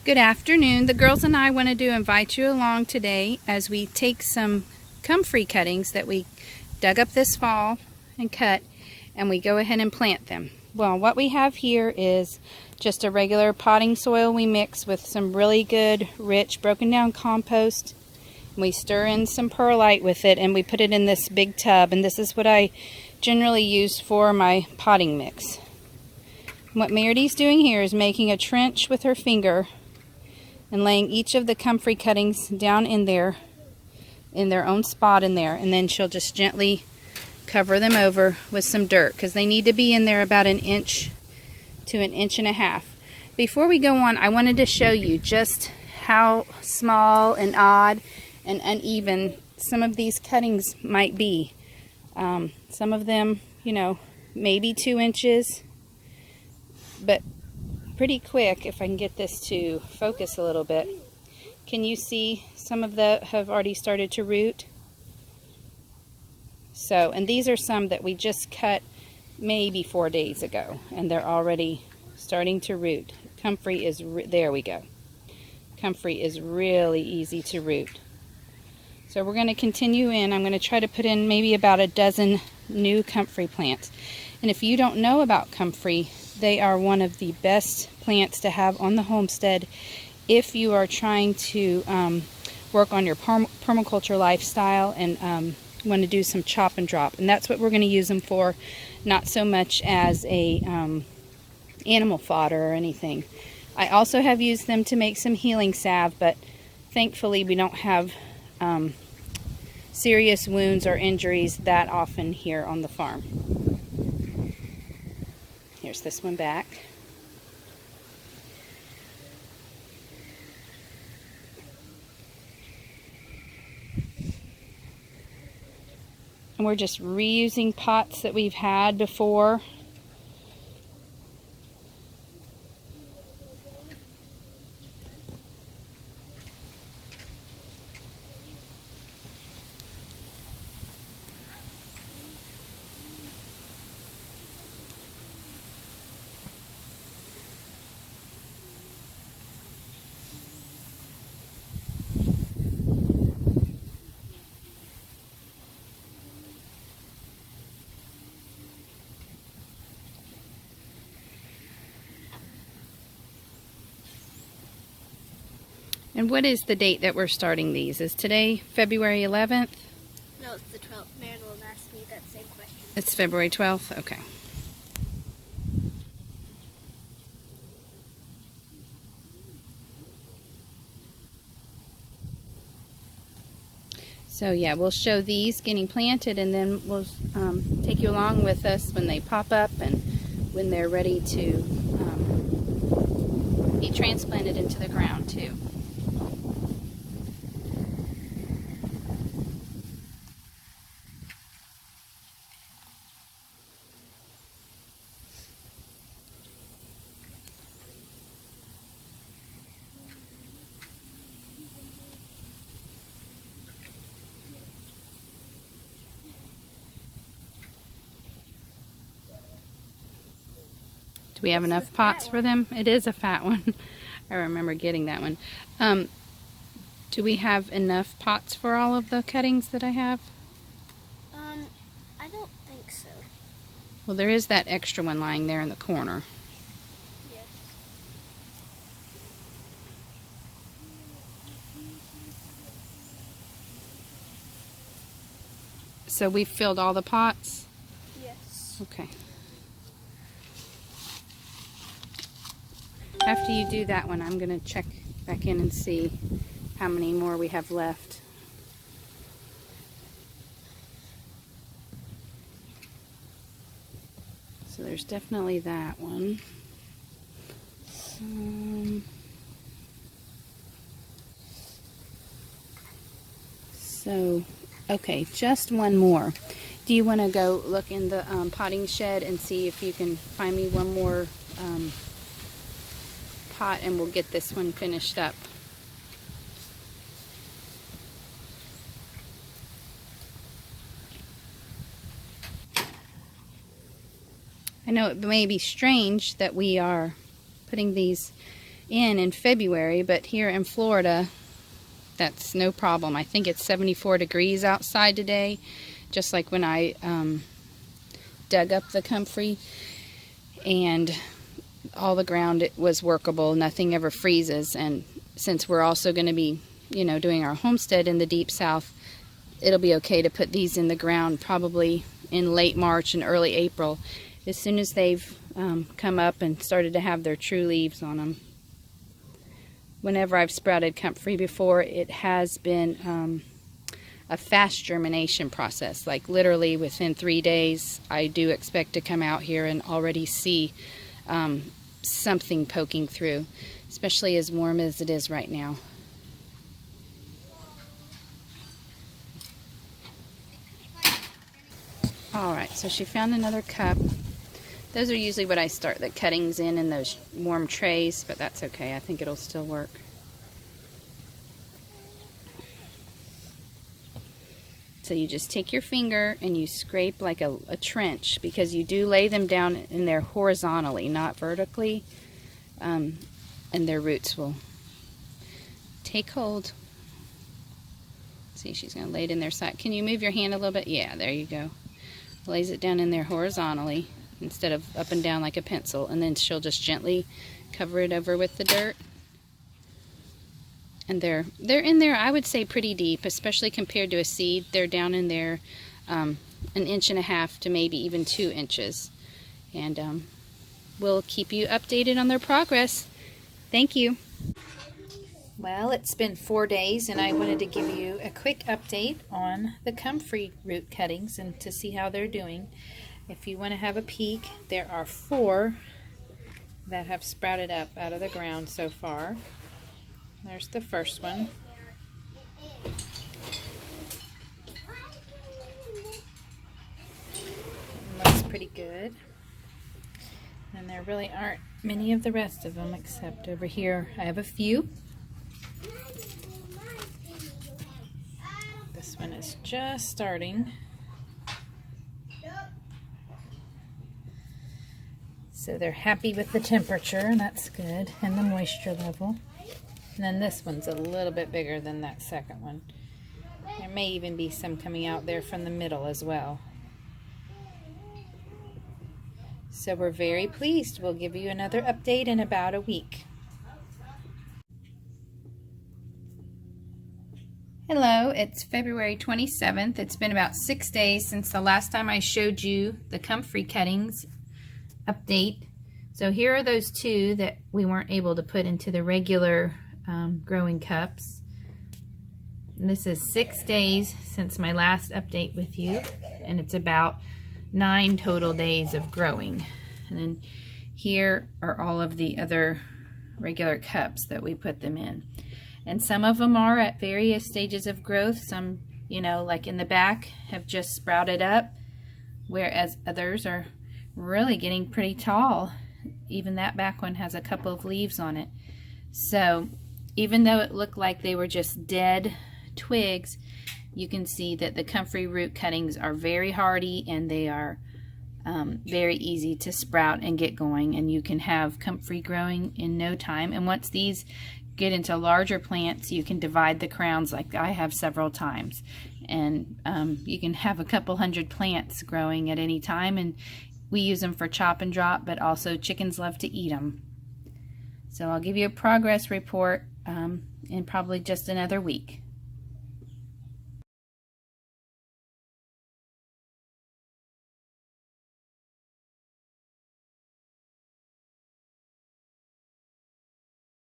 Good afternoon. The girls and I wanted to invite you along today as we take some comfrey cuttings that we dug up this fall and cut, and we go ahead and plant them. Well, what we have here is just a regular potting soil we mix with some really good, rich, broken down compost. We stir in some perlite with it and we put it in this big tub, and this is what I generally use for my potting mix. What Meredith's doing here is making a trench with her finger and laying each of the comfrey cuttings down in there, in their own spot in there, and then she'll just gently cover them over with some dirt because they need to be in there about 1 inch to 1.5 inches. Before we go on, I wanted to show you just how small and odd and uneven some of these cuttings might be. Some of them, maybe 2 inches, but pretty quick. If I can get this to focus a little bit, can you see some of the have already started to root? So, and these are some that we just cut maybe 4 days ago, and they're already starting to root. Comfrey is, there we go. Comfrey is really easy to root. So we're going to continue in. I'm going to try to put in maybe about a dozen new comfrey plants. And if you don't know about comfrey, they are one of the best plants to have on the homestead if you are trying to work on your permaculture lifestyle and want to do some chop and drop. And that's what we're going to use them for, not so much as a animal fodder or anything. I also have used them to make some healing salve, but thankfully we don't have serious wounds or injuries that often here on the farm. Here's this one back. And we're just reusing pots that we've had before. And what is the date that we're starting these? Is today February 11th? No, it's the 12th. Marilyn asked me that same question. It's February 12th? Okay. So yeah, we'll show these getting planted, and then we'll take you along with us when they pop up and when they're ready to be transplanted into the ground too. Do we have enough pots for them? It is a fat one. I remember getting that one. Do we have enough pots for all of the cuttings that I have? I don't think so. Well, there is that extra one lying there in the corner. Yes. So we've filled all the pots? Yes. Okay. After you do that one, I'm going to check back in and see how many more we have left. So there's definitely that one. Okay, just one more. Do you want to go look in the potting shed and see if you can find me one more pot, and we'll get this one finished up. I know it may be strange that we are putting these in February, but here in Florida, that's no problem. I think it's 74 degrees outside today, just like when I dug up the comfrey, and all the ground, it was workable. Nothing ever freezes, and since we're also going to be, you know, doing our homestead in the deep south, it'll be okay to put these in the ground probably in late March and early April, as soon as they've come up and started to have their true leaves on them. Whenever I've sprouted comfrey before, it has been a fast germination process. Like literally within 3 days, I do expect to come out here and already see something poking through, especially as warm as it is right now. Alright, so she found another cup. Those are usually what I start the cuttings in those warm trays, but that's okay. I think it'll still work. So you just take your finger and you scrape like a trench, because you do lay them down in there horizontally, not vertically, and their roots will take hold. See, she's going to lay it in their side. Can you move your hand a little bit? Yeah, there you go. Lays it down in there horizontally instead of up and down like a pencil, and then she'll just gently cover it over with the dirt. And they're in there, I would say, pretty deep, especially compared to a seed. They're down in there 1.5 inches to maybe even 2 inches. And we'll keep you updated on their progress. Thank you. Well, it's been 4 days, and I wanted to give you a quick update on the Comfrey Root Cuttings and to see how they're doing. If you want to have a peek, there are 4 that have sprouted up out of the ground so far. There's the first one. Looks pretty good. And there really aren't many of the rest of them, except over here I have a few. This one is just starting. So they're happy with the temperature, and that's good, and the moisture level. And then this one's a little bit bigger than that second one. There may even be some coming out there from the middle as well. So we're very pleased. We'll give you another update in about a week. Hello, it's February 27th. It's been about 6 days since the last time I showed you the comfrey cuttings update. So here are those 2 that we weren't able to put into the regular growing cups. And this is 6 days since my last update with you, and it's about 9 total days of growing. And then here are all of the other regular cups that we put them in. And some of them are at various stages of growth. Some, you know, like in the back, have just sprouted up, whereas others are really getting pretty tall. Even that back one has a couple of leaves on it. So even though it looked like they were just dead twigs, you can see that the Comfrey Root Cuttings are very hardy, and they are very easy to sprout and get going, and you can have comfrey growing in no time. And once these get into larger plants, you can divide the crowns like I have several times, and you can have a couple hundred plants growing at any time. And we use them for chop and drop, but also chickens love to eat them. So I'll give you a progress report in probably just another week.